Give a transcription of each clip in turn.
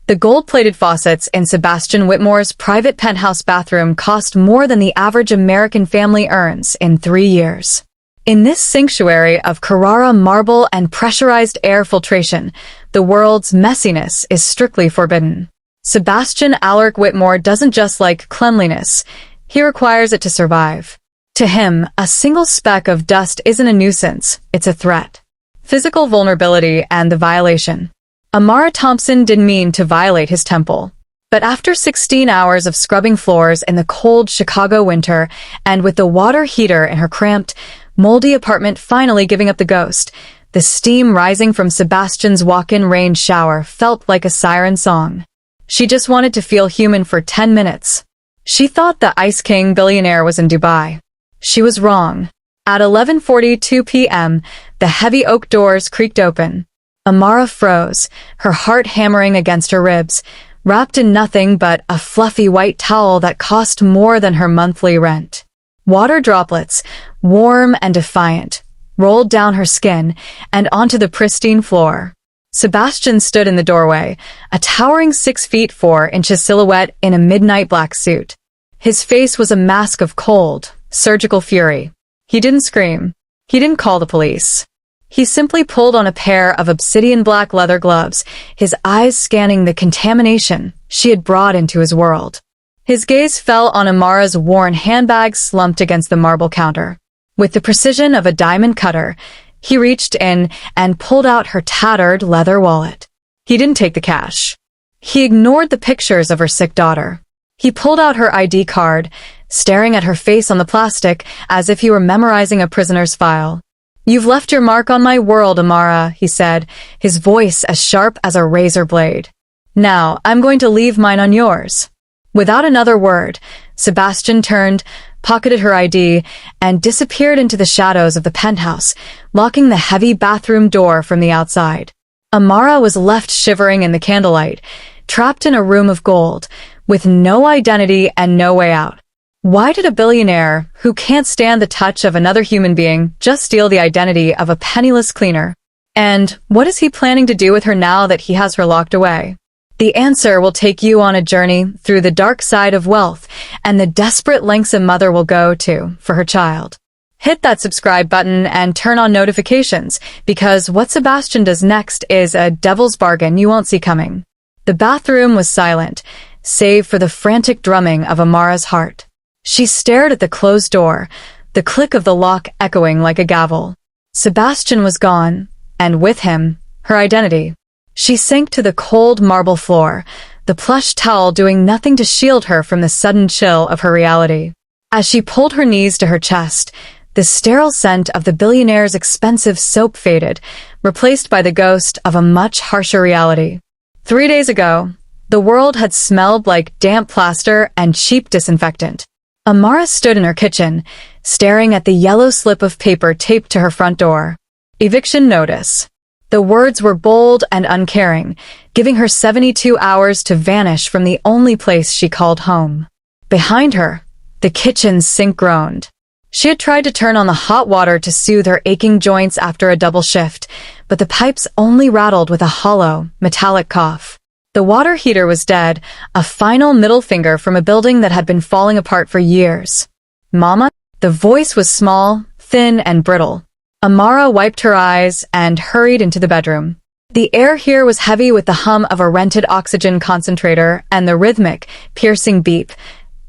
The gold-plated faucets in Sebastian Whitmore's private penthouse bathroom cost more than the average American family earns in 3 years. In this sanctuary of Carrara marble and pressurized air filtration, the world's messiness is strictly forbidden. Sebastian Alaric Whitmore doesn't just like cleanliness, he requires it to survive. To him, a single speck of dust isn't a nuisance, it's a threat. Physical vulnerability and the violation. Amara Thompson didn't mean to violate his temple. But after 16 hours of scrubbing floors in the cold Chicago winter, and with the water heater in her cramped, moldy apartment finally giving up the ghost, the steam rising from Sebastian's walk-in rain shower felt like a siren song. She just wanted to feel human for 10 minutes. She thought the Ice King Billionaire was in Dubai. She was wrong. At 11:42 p.m., the heavy oak doors creaked open. Amara froze, her heart hammering against her ribs, wrapped in nothing but a fluffy white towel that cost more than her monthly rent. Water droplets, warm and defiant, rolled down her skin and onto the pristine floor. Sebastian stood in the doorway, a towering 6 feet 4 inches silhouette in a midnight black suit. His face was a mask of cold, surgical fury. He didn't scream. He didn't call the police. He simply pulled on a pair of obsidian black leather gloves, his eyes scanning the contamination she had brought into his world. His gaze fell on Amara's worn handbag slumped against the marble counter. With the precision of a diamond cutter, he reached in and pulled out her tattered leather wallet. He didn't take the cash. He ignored the pictures of her sick daughter. He pulled out her ID card, staring at her face on the plastic as if he were memorizing a prisoner's file. "You've left your mark on my world, Amara," he said, his voice as sharp as a razor blade. "Now, I'm going to leave mine on yours." Without another word, Sebastian turned, pocketed her ID, and disappeared into the shadows of the penthouse, locking the heavy bathroom door from the outside. Amara was left shivering in the candlelight, trapped in a room of gold, with no identity and no way out. Why did a billionaire, who can't stand the touch of another human being, just steal the identity of a penniless cleaner? And what is he planning to do with her now that he has her locked away? The answer will take you on a journey through the dark side of wealth and the desperate lengths a mother will go to for her child. Hit that subscribe button and turn on notifications, because what Sebastian does next is a devil's bargain you won't see coming. The bathroom was silent, save for the frantic drumming of Amara's heart. She stared at the closed door, the click of the lock echoing like a gavel. Sebastian was gone, and with him, her identity. She sank to the cold marble floor, the plush towel doing nothing to shield her from the sudden chill of her reality. As she pulled her knees to her chest, the sterile scent of the billionaire's expensive soap faded, replaced by the ghost of a much harsher reality. 3 days ago, the world had smelled like damp plaster and cheap disinfectant. Amara stood in her kitchen, staring at the yellow slip of paper taped to her front door. Eviction notice. The words were bold and uncaring, giving her 72 hours to vanish from the only place she called home. Behind her, the kitchen's sink groaned. She had tried to turn on the hot water to soothe her aching joints after a double shift, but the pipes only rattled with a hollow, metallic cough. The water heater was dead, a final middle finger from a building that had been falling apart for years. "Mama?" The voice was small, thin, and brittle. Amara wiped her eyes and hurried into the bedroom. The air here was heavy with the hum of a rented oxygen concentrator and the rhythmic, piercing beep,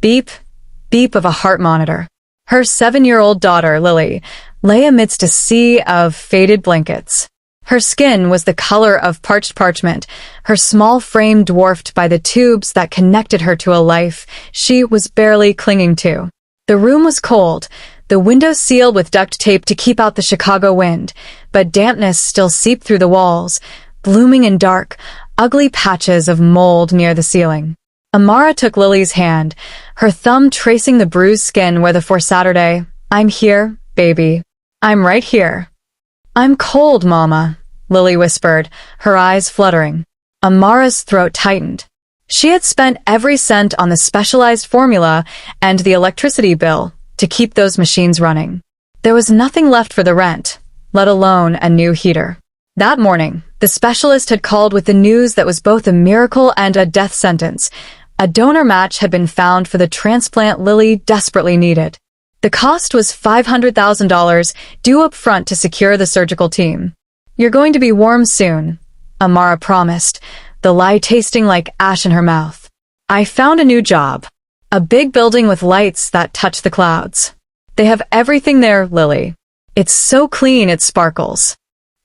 beep, beep of a heart monitor. Her 7-year-old daughter, Lily, lay amidst a sea of faded blankets. Her skin was the color of parched parchment, her small frame dwarfed by the tubes that connected her to a life she was barely clinging to. The room was cold, the windows sealed with duct tape to keep out the Chicago wind, but dampness still seeped through the walls, blooming in dark, ugly patches of mold near the ceiling. Amara took Lily's hand, her thumb tracing the bruised skin where the for Saturday, "I'm here, baby. I'm right here." "I'm cold, Mama," Lily whispered, her eyes fluttering. Amara's throat tightened. She had spent every cent on the specialized formula and the electricity bill to keep those machines running. There was nothing left for the rent, let alone a new heater. That morning, The specialist had called with the news that was both a miracle and a death sentence. A donor match had been found for the transplant Lily desperately needed. The cost was $500,000, due up front to secure the surgical team. "You're going to be warm soon," Amara promised, the lie tasting like ash in her mouth. "I found a new job. A big building with lights that touch the clouds. They have everything there, Lily. It's so clean it sparkles."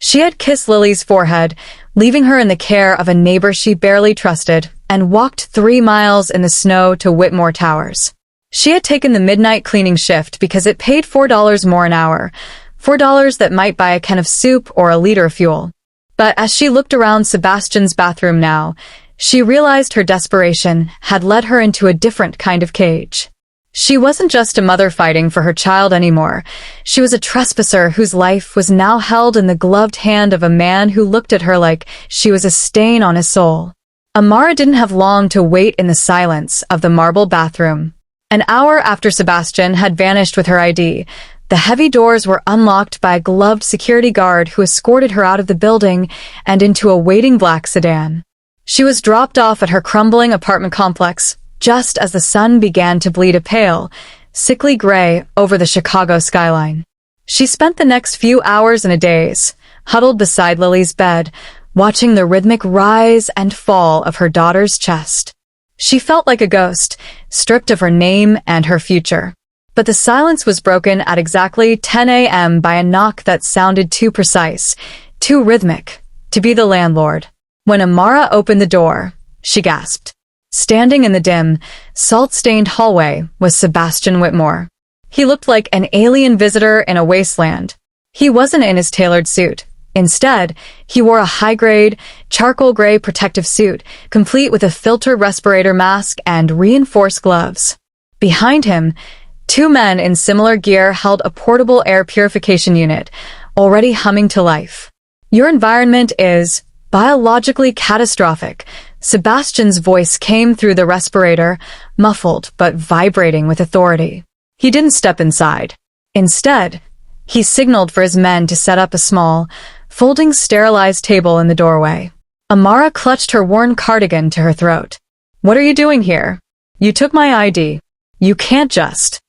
She had kissed Lily's forehead, leaving her in the care of a neighbor she barely trusted, and walked 3 miles in the snow to Whitmore Towers. She had taken the midnight cleaning shift because it paid $4 more an hour, $4 that might buy a can of soup or a liter of fuel. But as she looked around Sebastian's bathroom now, she realized her desperation had led her into a different kind of cage. She wasn't just a mother fighting for her child anymore. She was a trespasser whose life was now held in the gloved hand of a man who looked at her like she was a stain on his soul. Amara didn't have long to wait in the silence of the marble bathroom. An hour after Sebastian had vanished with her ID, the heavy doors were unlocked by a gloved security guard who escorted her out of the building and into a waiting black sedan. She was dropped off at her crumbling apartment complex, just as the sun began to bleed a pale, sickly gray over the Chicago skyline. She spent the next few hours in a daze, huddled beside Lily's bed, watching the rhythmic rise and fall of her daughter's chest. She felt like a ghost, stripped of her name and her future. But the silence was broken at exactly 10 a.m. by a knock that sounded too precise, too rhythmic, to be the landlord. When Amara opened the door, she gasped. Standing in the dim, salt-stained hallway was Sebastian Whitmore. He looked like an alien visitor in a wasteland. He wasn't in his tailored suit. Instead, he wore a high-grade, charcoal gray protective suit, complete with a filtered respirator mask and reinforced gloves. Behind him, 2 men in similar gear held a portable air purification unit, already humming to life. "Your environment is biologically catastrophic." Sebastian's voice came through the respirator, muffled but vibrating with authority. He didn't step inside. Instead, he signaled for his men to set up a small, folding sterilized table in the doorway. Amara clutched her worn cardigan to her throat. "What are you doing here? You took my ID. You can't just—"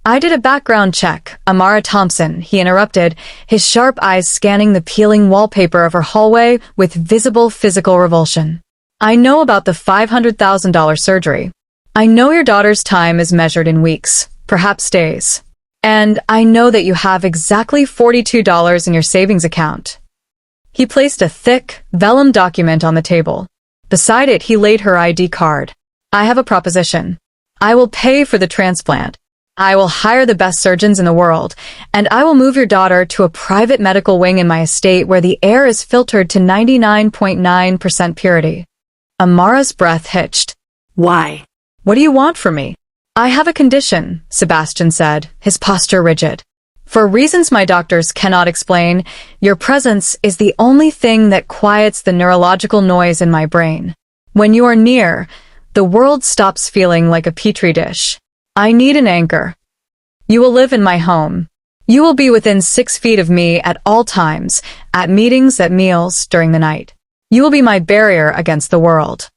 "I did a background check, Amara Thompson," he interrupted, his sharp eyes scanning the peeling wallpaper of her hallway with visible physical revulsion. "I know about the $500,000 surgery. I know your daughter's time is measured in weeks, perhaps days. And I know that you have exactly $42 in your savings account." He placed a thick, vellum document on the table. Beside it, he laid her ID card. "I have a proposition. I will pay for the transplant. I will hire the best surgeons in the world, and I will move your daughter to a private medical wing in my estate where the air is filtered to 99.9% purity. Amara's breath hitched. "Why? What do you want from me?" "I have a condition," Sebastian said, his posture rigid. "For reasons my doctors cannot explain, your presence is the only thing that quiets the neurological noise in my brain. When you are near, the world stops feeling like a petri dish. I need an anchor. You will live in my home. You will be within 6 feet of me at all times, at meetings, at meals, during the night. You will be my barrier against the world."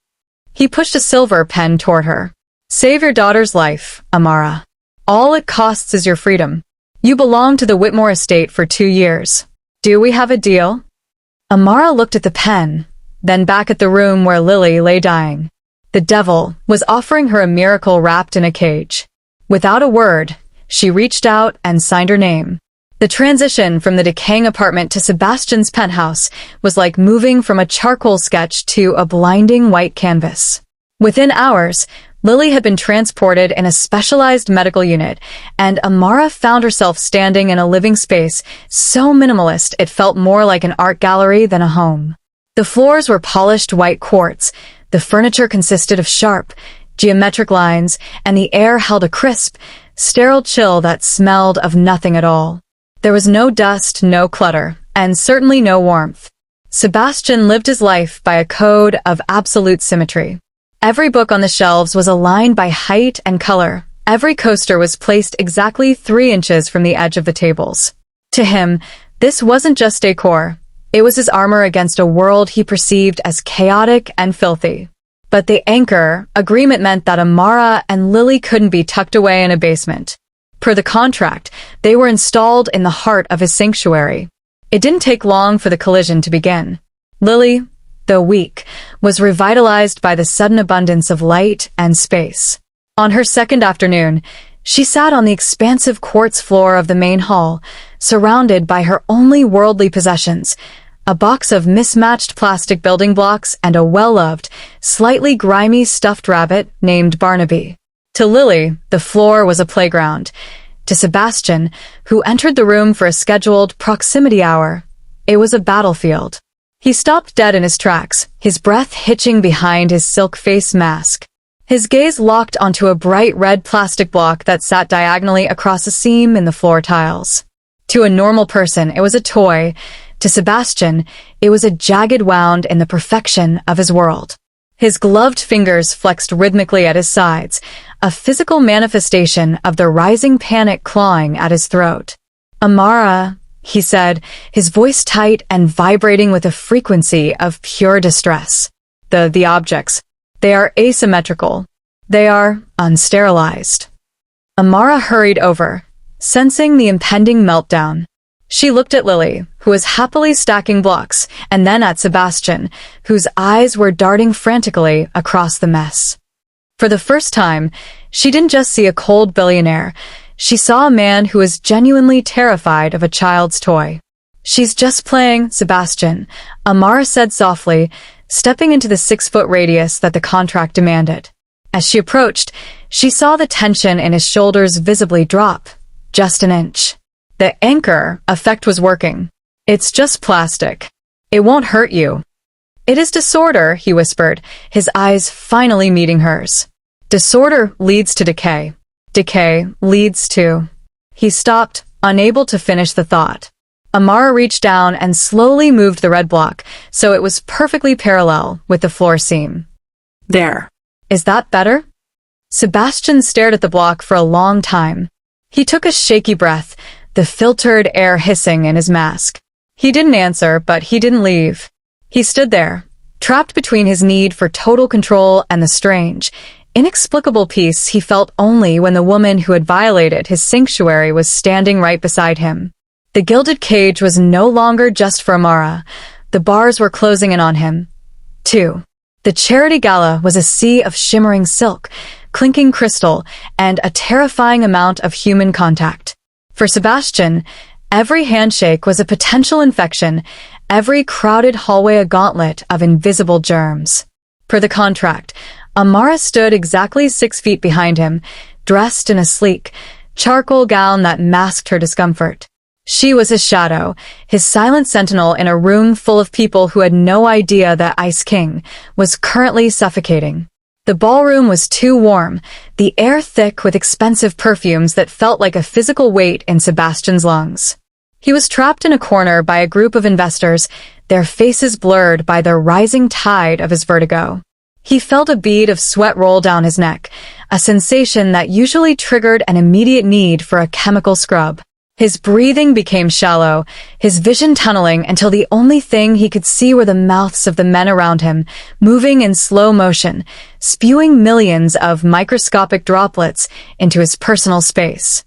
He pushed a silver pen toward her. "Save your daughter's life, Amara. All it costs is your freedom. You belong to the Whitmore estate for 2 years. Do we have a deal?" Amara looked at the pen, then back at the room where Lily lay dying. The devil was offering her a miracle wrapped in a cage. Without a word, she reached out and signed her name. The transition from the decaying apartment to Sebastian's penthouse was like moving from a charcoal sketch to a blinding white canvas. Within hours, Lily had been transported in a specialized medical unit, and Amara found herself standing in a living space so minimalist it felt more like an art gallery than a home. The floors were polished white quartz, the furniture consisted of sharp, geometric lines, and the air held a crisp, sterile chill that smelled of nothing at all. There was no dust, no clutter, and certainly no warmth. Sebastian lived his life by a code of absolute symmetry. Every book on the shelves was aligned by height and color. Every coaster was placed exactly 3 inches from the edge of the tables. To him, this wasn't just decor. It was his armor against a world he perceived as chaotic and filthy. But the anchor agreement meant that Amara and Lily couldn't be tucked away in a basement. Per the contract, they were installed in the heart of his sanctuary. It didn't take long for the collision to begin. Lily, though weak, was revitalized by the sudden abundance of light and space. On her second afternoon, she sat on the expansive quartz floor of the main hall, surrounded by her only worldly possessions, a box of mismatched plastic building blocks and a well-loved, slightly grimy stuffed rabbit named Barnaby. To Lily, the floor was a playground. To Sebastian, who entered the room for a scheduled proximity hour, it was a battlefield. He stopped dead in his tracks, his breath hitching behind his silk face mask. His gaze locked onto a bright red plastic block that sat diagonally across a seam in the floor tiles. To a normal person, it was a toy. To Sebastian, it was a jagged wound in the perfection of his world. His gloved fingers flexed rhythmically at his sides, a physical manifestation of the rising panic clawing at his throat. "Amara," he said, his voice tight and vibrating with a frequency of pure distress. The objects. They are asymmetrical. They are unsterilized." Amara hurried over, sensing the impending meltdown. She looked at Lily, who was happily stacking blocks, and then at Sebastian, whose eyes were darting frantically across the mess. For the first time, she didn't just see a cold billionaire. She saw a man who was genuinely terrified of a child's toy. "She's just playing, Sebastian," Amara said softly, stepping into the 6-foot radius that the contract demanded. As she approached, she saw the tension in his shoulders visibly drop, just an inch. The anchor effect was working. "It's just plastic. It won't hurt you." "It is disorder," he whispered, his eyes finally meeting hers. "Disorder leads to decay. Decay leads to—" He stopped, unable to finish the thought. Amara reached down and slowly moved the red block, so it was perfectly parallel with the floor seam. "There. Is that better?" Sebastian stared at the block for a long time. He took a shaky breath, the filtered air hissing in his mask. He didn't answer, but he didn't leave. He stood there, trapped between his need for total control and the strange, inexplicable peace he felt only when the woman who had violated his sanctuary was standing right beside him. The gilded cage was no longer just for Amara. The bars were closing in on him, too. The charity gala was a sea of shimmering silk, clinking crystal, and a terrifying amount of human contact. For Sebastian, every handshake was a potential infection, every crowded hallway a gauntlet of invisible germs. Per the contract, Amara stood exactly 6 feet behind him, dressed in a sleek, charcoal gown that masked her discomfort. She was his shadow, his silent sentinel in a room full of people who had no idea that Ice King was currently suffocating. The ballroom was too warm, the air thick with expensive perfumes that felt like a physical weight in Sebastian's lungs. He was trapped in a corner by a group of investors, their faces blurred by the rising tide of his vertigo. He felt a bead of sweat roll down his neck, a sensation that usually triggered an immediate need for a chemical scrub. His breathing became shallow, his vision tunneling until the only thing he could see were the mouths of the men around him, moving in slow motion, spewing millions of microscopic droplets into his personal space.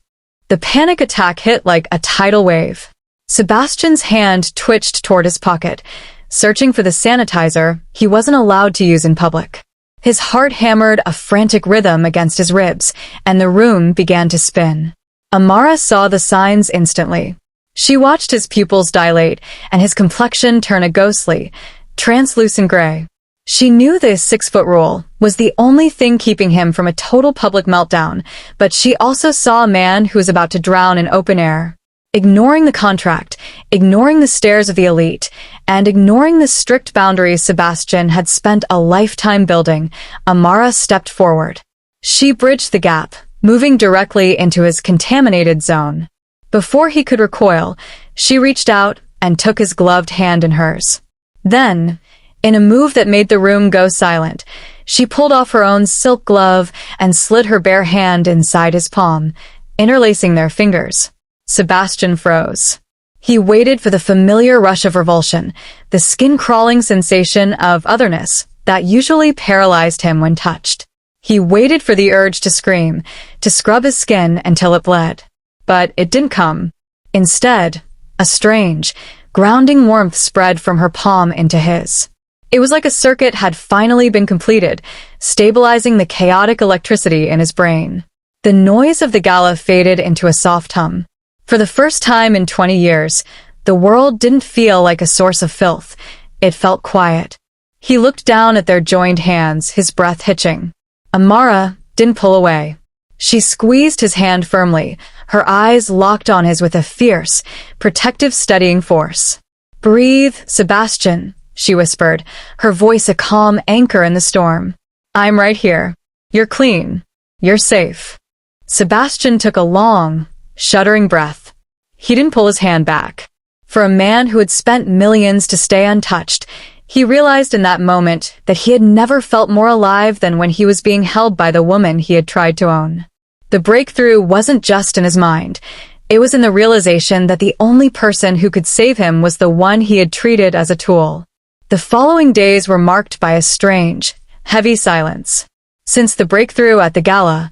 The panic attack hit like a tidal wave. Sebastian's hand twitched toward his pocket, searching for the sanitizer he wasn't allowed to use in public. His heart hammered a frantic rhythm against his ribs, and the room began to spin. Amara saw the signs instantly. She watched his pupils dilate and his complexion turn a ghostly, translucent gray. She knew this 6-foot rule was the only thing keeping him from a total public meltdown, but she also saw a man who was about to drown in open air. Ignoring the contract, ignoring the stares of the elite, and ignoring the strict boundaries Sebastian had spent a lifetime building, Amara stepped forward. She bridged the gap, moving directly into his contaminated zone. Before he could recoil, she reached out and took his gloved hand in hers. Then, in a move that made the room go silent, she pulled off her own silk glove and slid her bare hand inside his palm, interlacing their fingers. Sebastian froze. He waited for the familiar rush of revulsion, the skin-crawling sensation of otherness that usually paralyzed him when touched. He waited for the urge to scream, to scrub his skin until it bled. But it didn't come. Instead, a strange, grounding warmth spread from her palm into his. It was like a circuit had finally been completed, stabilizing the chaotic electricity in his brain. The noise of the gala faded into a soft hum. For the first time in 20 years, the world didn't feel like a source of filth. It felt quiet. He looked down at their joined hands, his breath hitching. Amara didn't pull away. She squeezed his hand firmly, her eyes locked on his with a fierce, protective steadying force. "Breathe, Sebastian," she whispered, her voice a calm anchor in the storm. "I'm right here. You're clean. You're safe." Sebastian took a long, shuddering breath. He didn't pull his hand back. For a man who had spent millions to stay untouched, he realized in that moment that he had never felt more alive than when he was being held by the woman he had tried to own. The breakthrough wasn't just in his mind. It was in the realization that the only person who could save him was the one he had treated as a tool. The following days were marked by a strange, heavy silence. Since the breakthrough at the gala,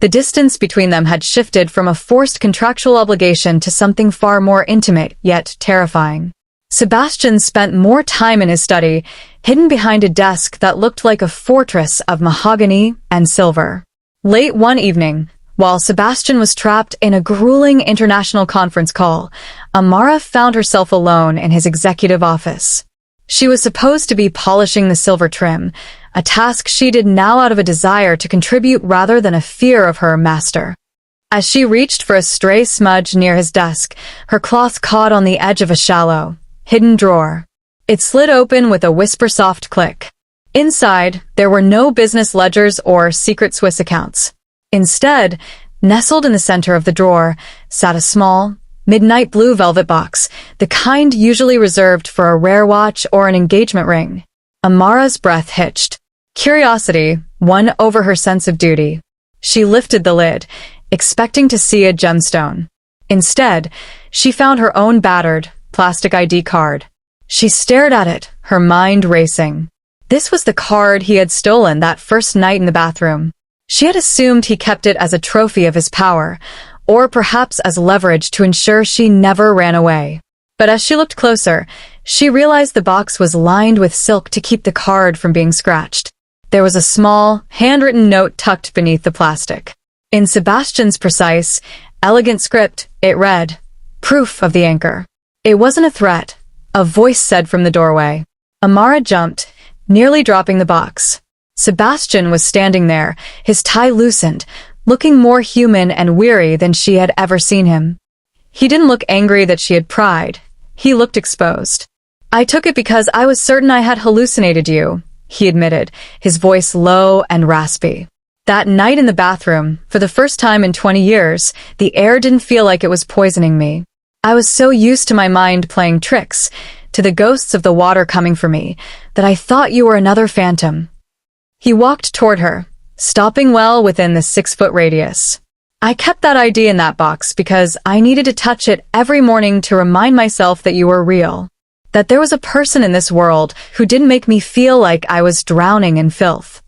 the distance between them had shifted from a forced contractual obligation to something far more intimate, yet terrifying. Sebastian spent more time in his study, hidden behind a desk that looked like a fortress of mahogany and silver. Late one evening, while Sebastian was trapped in a grueling international conference call, Amara found herself alone in his executive office. She was supposed to be polishing the silver trim, a task she did now out of a desire to contribute rather than a fear of her master. As she reached for a stray smudge near his desk, her cloth caught on the edge of a shallow, hidden drawer. It slid open with a whisper-soft click. Inside, there were no business ledgers or secret Swiss accounts. Instead, nestled in the center of the drawer, sat a small, midnight blue velvet box, the kind usually reserved for a rare watch or an engagement ring. Amara's breath hitched. Curiosity won over her sense of duty. She lifted the lid, expecting to see a gemstone. Instead, she found her own battered, plastic ID card. She stared at it, her mind racing. This was the card he had stolen that first night in the bathroom. She had assumed he kept it as a trophy of his power, or perhaps as leverage to ensure she never ran away. But as she looked closer, she realized the box was lined with silk to keep the card from being scratched. There was a small, handwritten note tucked beneath the plastic. In Sebastian's precise, elegant script, it read, "Proof of the anchor." It wasn't a threat, a voice said from the doorway. Amara jumped, nearly dropping the box. Sebastian was standing there, his tie loosened, looking more human and weary than she had ever seen him. He didn't look angry that she had pried. He looked exposed. "I took it because I was certain I had hallucinated you," he admitted, his voice low and raspy. "That night in the bathroom, for the first time in 20 years, the air didn't feel like it was poisoning me. I was so used to my mind playing tricks, to the ghosts of the water coming for me, that I thought you were another phantom." He walked toward her, stopping well within the 6-foot radius. "I kept that ID in that box because I needed to touch it every morning to remind myself that you were real. That there was a person in this world who didn't make me feel like I was drowning in filth."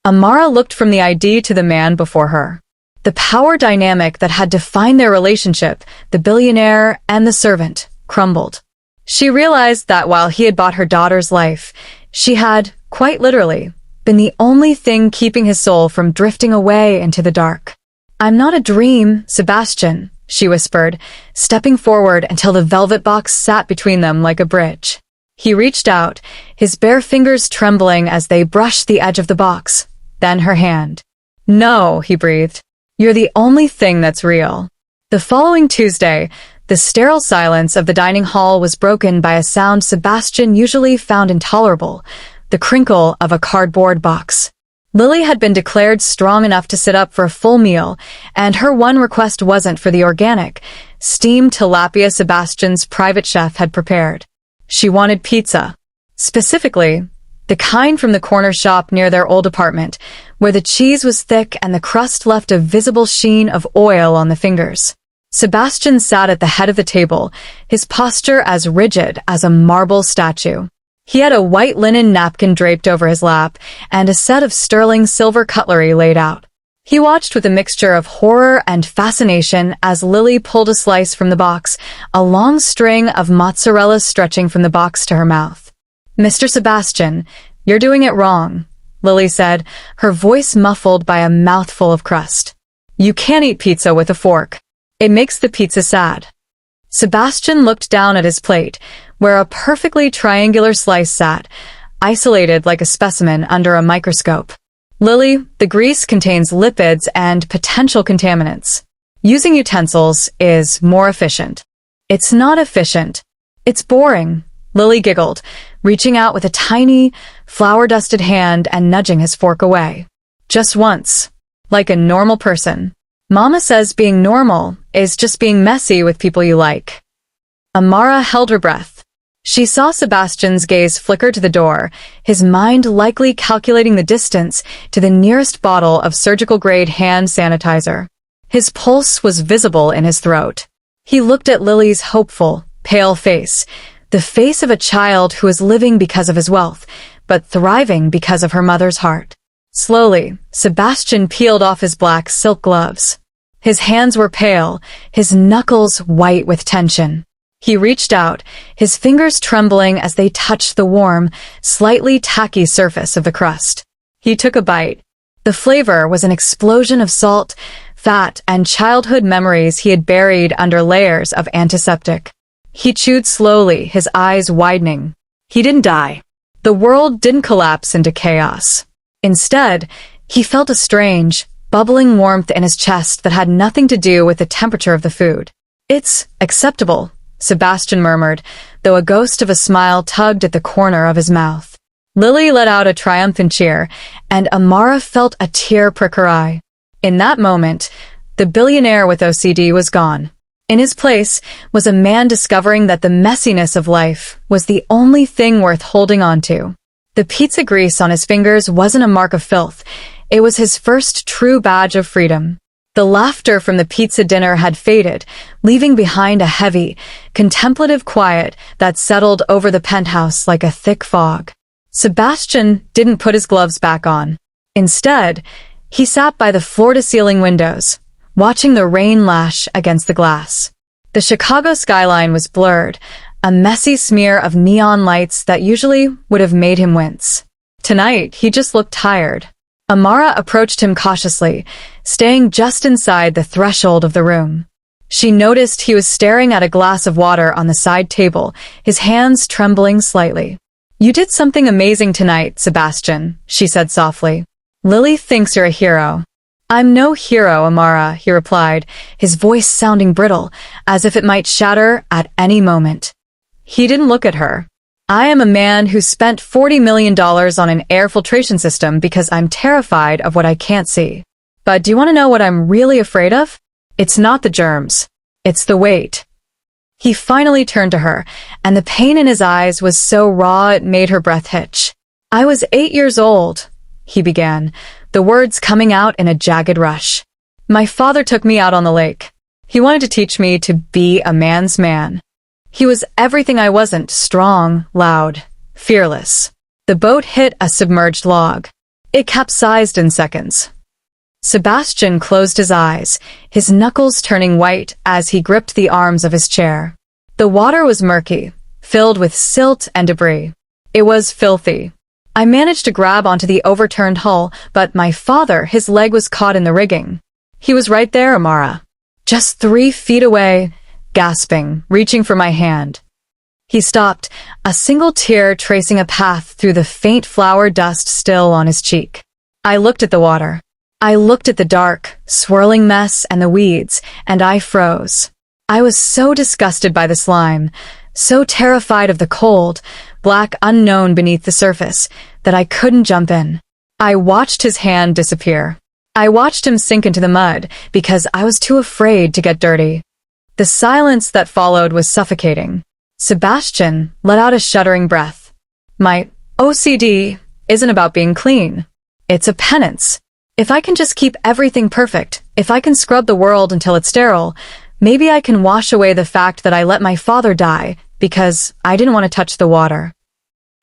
Amara looked from the ID to the man before her. The power dynamic that had defined their relationship, the billionaire and the servant, crumbled. She realized that while he had bought her daughter's life, she had, quite literally, been the only thing keeping his soul from drifting away into the dark. "I'm not a dream, Sebastian," she whispered, stepping forward until the velvet box sat between them like a bridge. He reached out, his bare fingers trembling as they brushed the edge of the box, then her hand. "No," he breathed. "You're the only thing that's real." The following Tuesday, the sterile silence of the dining hall was broken by a sound Sebastian usually found intolerable, the crinkle of a cardboard box. Lily had been declared strong enough to sit up for a full meal, and her one request wasn't for the organic, steamed tilapia Sebastian's private chef had prepared. She wanted pizza. Specifically, the kind from the corner shop near their old apartment, where the cheese was thick and the crust left a visible sheen of oil on the fingers. Sebastian sat at the head of the table, his posture as rigid as a marble statue. He had a white linen napkin draped over his lap and a set of sterling silver cutlery laid out. He watched with a mixture of horror and fascination as Lily pulled a slice from the box, a long string of mozzarella stretching from the box to her mouth. "Mr. Sebastian, you're doing it wrong," Lily said, her voice muffled by a mouthful of crust. "You can't eat pizza with a fork. It makes the pizza sad." Sebastian looked down at his plate, where a perfectly triangular slice sat, isolated like a specimen under a microscope. "Lily, the grease contains lipids and potential contaminants. Using utensils is more efficient." "It's not efficient. It's boring," Lily giggled, reaching out with a tiny, flour-dusted hand and nudging his fork away. "Just once. Like a normal person. Mama says being normal is just being messy with people you like." Amara held her breath. She saw Sebastian's gaze flicker to the door, his mind likely calculating the distance to the nearest bottle of surgical-grade hand sanitizer. His pulse was visible in his throat. He looked at Lily's hopeful, pale face, the face of a child who is living because of his wealth, but thriving because of her mother's heart. Slowly, Sebastian peeled off his black silk gloves. His hands were pale, his knuckles white with tension. He reached out, his fingers trembling as they touched the warm, slightly tacky surface of the crust. He took a bite. The flavor was an explosion of salt, fat, and childhood memories he had buried under layers of antiseptic. He chewed slowly, his eyes widening. He didn't die. The world didn't collapse into chaos. Instead, he felt a strange, bubbling warmth in his chest that had nothing to do with the temperature of the food. "It's acceptable," Sebastian murmured, though a ghost of a smile tugged at the corner of his mouth. Lily let out a triumphant cheer, and Amara felt a tear prick her eye. In that moment, the billionaire with OCD was gone. In his place was a man discovering that the messiness of life was the only thing worth holding on to. The pizza grease on his fingers wasn't a mark of filth. It was his first true badge of freedom. The laughter from the pizza dinner had faded, leaving behind a heavy, contemplative quiet that settled over the penthouse like a thick fog. Sebastian didn't put his gloves back on. Instead, he sat by the floor-to-ceiling windows, watching the rain lash against the glass. The Chicago skyline was blurred, a messy smear of neon lights that usually would have made him wince. Tonight, he just looked tired. Amara approached him cautiously, staying just inside the threshold of the room. She noticed he was staring at a glass of water on the side table, his hands trembling slightly. "You did something amazing tonight, Sebastian," she said softly. "Lily thinks you're a hero." "I'm no hero, Amara," he replied, his voice sounding brittle, as if it might shatter at any moment. He didn't look at her. "I am a man who spent $40 million on an air filtration system because I'm terrified of what I can't see. But do you want to know what I'm really afraid of? It's not the germs. It's the weight." He finally turned to her, and the pain in his eyes was so raw it made her breath hitch. "I was 8 years old," he began, the words coming out in a jagged rush. "My father took me out on the lake. He wanted to teach me to be a man's man. He was everything I wasn't: strong, loud, fearless." The boat hit a submerged log. It capsized in seconds. Sebastian closed his eyes, his knuckles turning white as he gripped the arms of his chair. The water was murky, filled with silt and debris. It was filthy. I managed to grab onto the overturned hull, but my father, his leg was caught in the rigging. He was right there, Amara. Just 3 feet away, gasping, reaching for my hand. He stopped, a single tear tracing a path through the faint flour dust still on his cheek. I looked at the water. I looked at the dark, swirling mess and the weeds, and I froze. I was so disgusted by the slime, so terrified of the cold, black unknown beneath the surface, that I couldn't jump in. I watched his hand disappear. I watched him sink into the mud because I was too afraid to get dirty. The silence that followed was suffocating. Sebastian let out a shuddering breath. My OCD isn't about being clean. It's a penance. If I can just keep everything perfect, if I can scrub the world until it's sterile, Maybe I can wash away the fact that I let my father die because I didn't want to touch the water.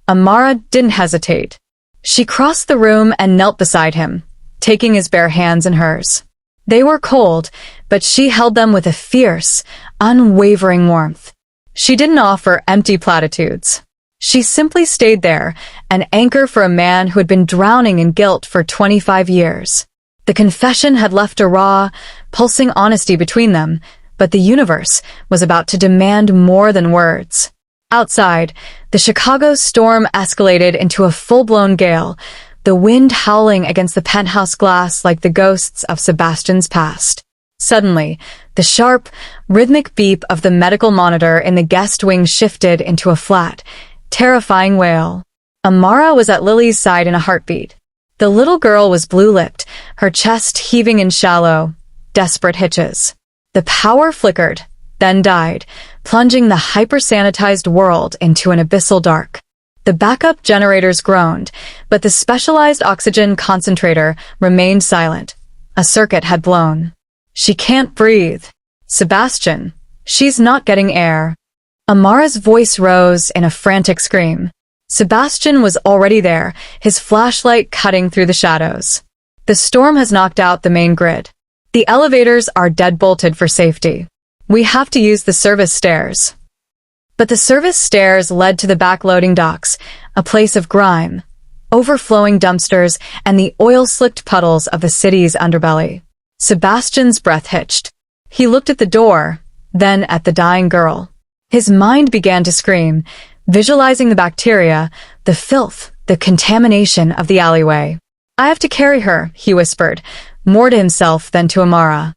Amara didn't hesitate. She crossed the room and knelt beside him, taking his bare hands in hers. They were cold, but she held them with a fierce, unwavering warmth. She didn't offer empty platitudes. She simply stayed there, an anchor for a man who had been drowning in guilt for 25 years. The confession had left a raw, pulsing honesty between them, but the universe was about to demand more than words. Outside, the Chicago storm escalated into a full-blown gale, the wind howling against the penthouse glass like the ghosts of Sebastian's past. Suddenly, the sharp, rhythmic beep of the medical monitor in the guest wing shifted into a flat, terrifying wail. Amara was at Lily's side in a heartbeat. The little girl was blue-lipped, her chest heaving in shallow, desperate hitches. The power flickered, then died, plunging the hyper-sanitized world into an abyssal dark. The backup generators groaned, but the specialized oxygen concentrator remained silent. A circuit had blown. She can't breathe. Sebastian, she's not getting air. Amara's voice rose in a frantic scream. Sebastian was already there, his flashlight cutting through the shadows. The storm has knocked out the main grid. The elevators are deadbolted for safety. We have to use the service stairs. But the service stairs led to the backloading docks, a place of grime, overflowing dumpsters, and the oil-slicked puddles of the city's underbelly. Sebastian's breath hitched. He looked at the door, then at the dying girl. His mind began to scream, visualizing the bacteria, the filth, the contamination of the alleyway. I have to carry her, he whispered, more to himself than to Amara.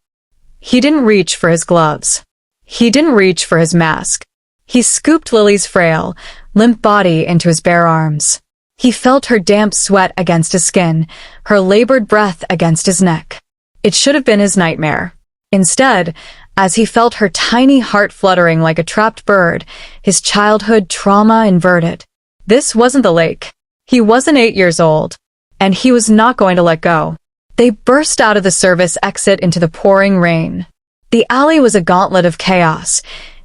He didn't reach for his gloves. He didn't reach for his mask. He scooped Lily's frail, limp body into his bare arms. He felt her damp sweat against his skin, her labored breath against his neck. It should have been his nightmare. Instead, as he felt her tiny heart fluttering like a trapped bird, his childhood trauma inverted. This wasn't the lake. He wasn't 8 years old, and he was not going to let go. They burst out of the service exit into the pouring rain. The alley was a gauntlet of chaos.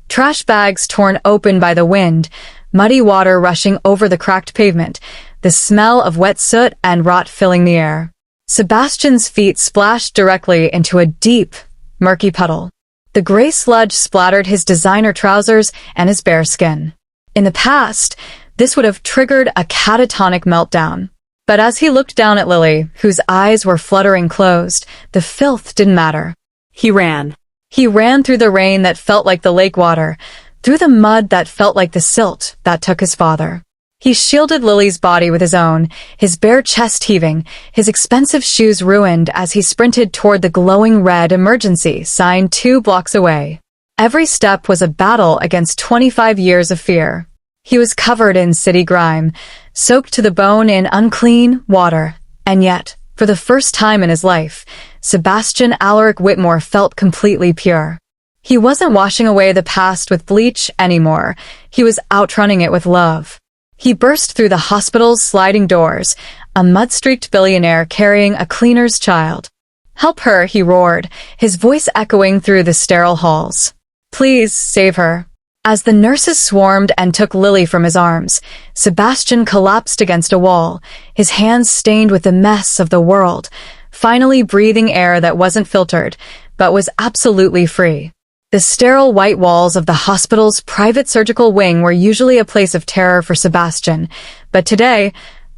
Trash bags torn open by the wind, muddy water rushing over the cracked pavement, the smell of wet soot and rot filling the air. Sebastian's feet splashed directly into a deep, murky puddle. The gray sludge splattered his designer trousers and his bare skin. In the past, this would have triggered a catatonic meltdown. But as he looked down at Lily, whose eyes were fluttering closed, the filth didn't matter. He ran. He ran through the rain that felt like the lake water, through the mud that felt like the silt that took his father. He shielded Lily's body with his own, his bare chest heaving, his expensive shoes ruined as he sprinted toward the glowing red emergency sign 2 blocks away. Every step was a battle against 25 years of fear. He was covered in city grime, soaked to the bone in unclean water, and yet, for the first time in his life, Sebastian Alaric Whitmore felt completely pure. He wasn't washing away the past with bleach anymore. He was outrunning it with love. He burst through the hospital's sliding doors, a mud-streaked billionaire carrying a cleaner's child. "Help her," he roared, his voice echoing through the sterile halls. "Please, save her." As the nurses swarmed and took Lily from his arms, Sebastian collapsed against a wall, his hands stained with the mess of the world, finally breathing air that wasn't filtered, but was absolutely free. The sterile white walls of the hospital's private surgical wing were usually a place of terror for Sebastian, but today,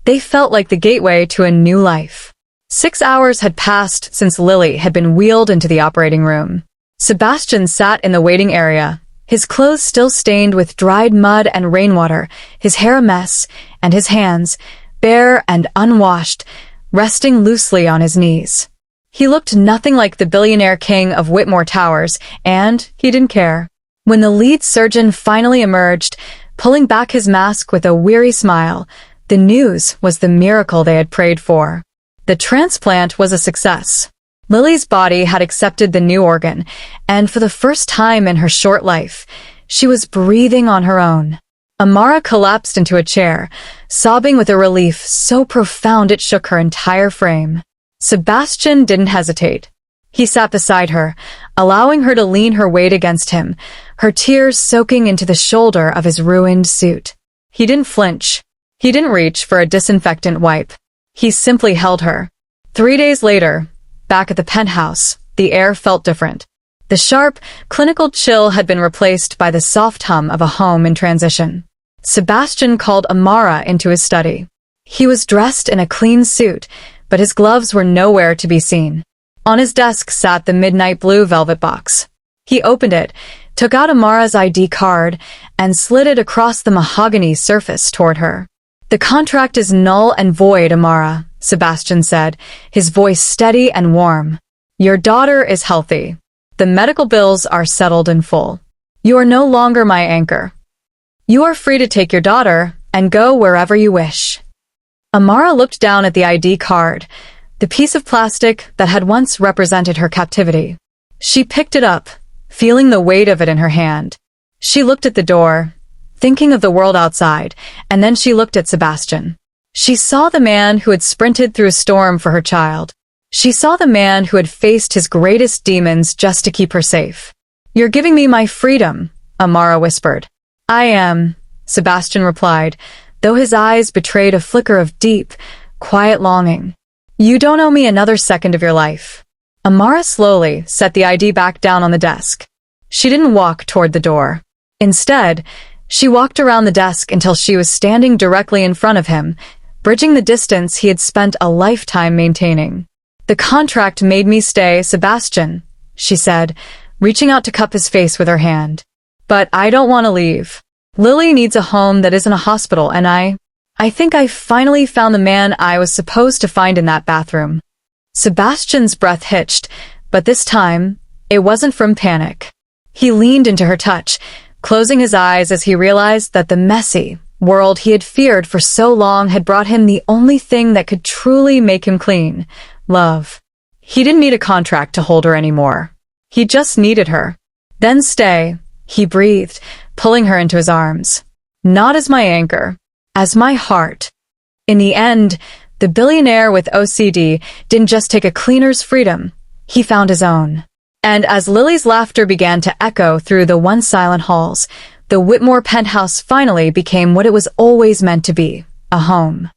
they felt like the gateway to a new life. 6 hours had passed since Lily had been wheeled into the operating room. Sebastian sat in the waiting area, his clothes still stained with dried mud and rainwater, his hair a mess, and his hands, bare and unwashed, resting loosely on his knees. He looked nothing like the billionaire king of Whitmore Towers, and he didn't care. When the lead surgeon finally emerged, pulling back his mask with a weary smile, the news was the miracle they had prayed for. The transplant was a success. Lily's body had accepted the new organ, and for the first time in her short life, she was breathing on her own. Amara collapsed into a chair, sobbing with a relief so profound it shook her entire frame. Sebastian didn't hesitate. He sat beside her, allowing her to lean her weight against him, her tears soaking into the shoulder of his ruined suit. He didn't flinch. He didn't reach for a disinfectant wipe. He simply held her. 3 days later, back at the penthouse, the air felt different. The sharp, clinical chill had been replaced by the soft hum of a home in transition. Sebastian called Amara into his study. He was dressed in a clean suit, but his gloves were nowhere to be seen. On his desk sat the midnight blue velvet box. He opened it, took out Amara's ID card, and slid it across the mahogany surface toward her. "The contract is null and void, Amara," Sebastian said, his voice steady and warm. "Your daughter is healthy. The medical bills are settled in full. You are no longer my anchor. You are free to take your daughter and go wherever you wish." Amara looked down at the ID card, the piece of plastic that had once represented her captivity. She picked it up, feeling the weight of it in her hand. She looked at the door, thinking of the world outside, and then she looked at Sebastian. She saw the man who had sprinted through a storm for her child. She saw the man who had faced his greatest demons just to keep her safe. "You're giving me my freedom," Amara whispered. "I am," Sebastian replied, though his eyes betrayed a flicker of deep, quiet longing. "You don't owe me another second of your life." Amara slowly set the ID back down on the desk. She didn't walk toward the door. Instead, she walked around the desk until she was standing directly in front of him, bridging the distance he had spent a lifetime maintaining. "The contract made me stay, Sebastian," she said, reaching out to cup his face with her hand. "But I don't want to leave. Lily needs a home that isn't a hospital, and I think I finally found the man I was supposed to find in that bathroom." Sebastian's breath hitched, but this time, it wasn't from panic. He leaned into her touch, closing his eyes as he realized that the messy world he had feared for so long had brought him the only thing that could truly make him clean: love. He didn't need a contract to hold her anymore. He just needed her. "Then stay," he breathed, pulling her into his arms. "Not as my anchor, as my heart." In the end, the billionaire with OCD didn't just take a cleaner's freedom, he found his own. And as Lily's laughter began to echo through the once silent halls, the Whitmore penthouse finally became what it was always meant to be: a home.